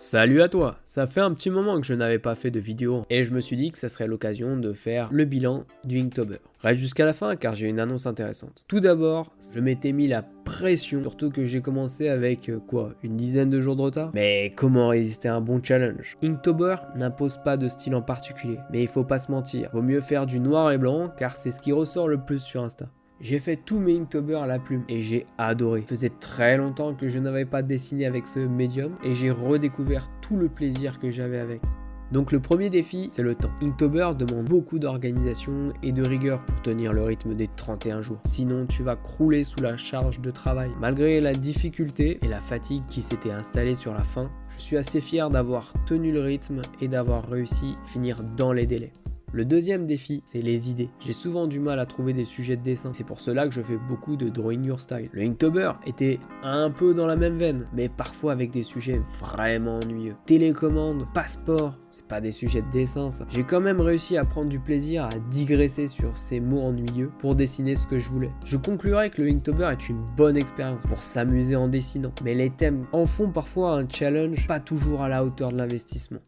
Salut à toi, ça fait un petit moment que je n'avais pas fait de vidéo et je me suis dit que ça serait l'occasion de faire le bilan du Inktober. Reste jusqu'à la fin car j'ai une annonce intéressante. Tout d'abord, je m'étais mis la pression, surtout que j'ai commencé avec une dizaine de jours de retard. Mais comment résister à un bon challenge? Inktober n'impose pas de style en particulier, mais il faut pas se mentir, vaut mieux faire du noir et blanc car c'est ce qui ressort le plus sur Insta. J'ai fait tous mes Inktober à la plume et j'ai adoré. Ça faisait très longtemps que je n'avais pas dessiné avec ce médium et j'ai redécouvert tout le plaisir que j'avais avec. Donc le premier défi, c'est le temps. Inktober demande beaucoup d'organisation et de rigueur pour tenir le rythme des 31 jours. Sinon, tu vas crouler sous la charge de travail. Malgré la difficulté et la fatigue qui s'était installée sur la fin, je suis assez fier d'avoir tenu le rythme et d'avoir réussi à finir dans les délais. Le deuxième défi, c'est les idées. J'ai souvent du mal à trouver des sujets de dessin. C'est pour cela que je fais beaucoup de drawing your style. Le Inktober était un peu dans la même veine, mais parfois avec des sujets vraiment ennuyeux. Télécommande, passeport, c'est pas des sujets de dessin ça. J'ai quand même réussi à prendre du plaisir à digresser sur ces mots ennuyeux pour dessiner ce que je voulais. Je conclurai que le Inktober est une bonne expérience pour s'amuser en dessinant, mais les thèmes en font parfois un challenge pas toujours à la hauteur de l'investissement.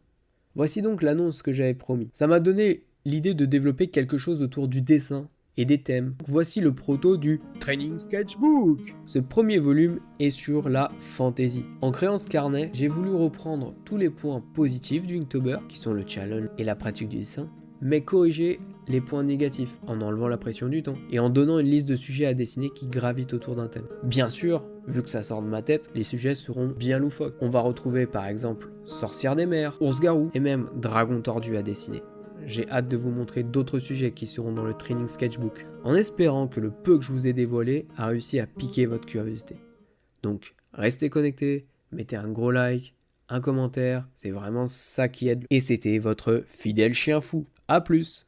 Voici donc l'annonce que j'avais promis. Ça m'a donné l'idée de développer quelque chose autour du dessin et des thèmes. Voici le proto du Training Sketchbook. Ce premier volume est sur la fantasy. En créant ce carnet, j'ai voulu reprendre tous les points positifs du Inktober, qui sont le challenge et la pratique du dessin, mais corriger les points négatifs en enlevant la pression du temps et en donnant une liste de sujets à dessiner qui gravitent autour d'un thème. Bien sûr, vu que ça sort de ma tête, les sujets seront bien loufoques. On va retrouver par exemple sorcière des mers, ours-garou et même dragon tordu à dessiner. J'ai hâte de vous montrer d'autres sujets qui seront dans le Training Sketchbook, en espérant que le peu que je vous ai dévoilé a réussi à piquer votre curiosité. Donc, restez connectés, mettez un gros like, un commentaire, c'est vraiment ça qui aide. Et c'était votre fidèle chien fou. A plus!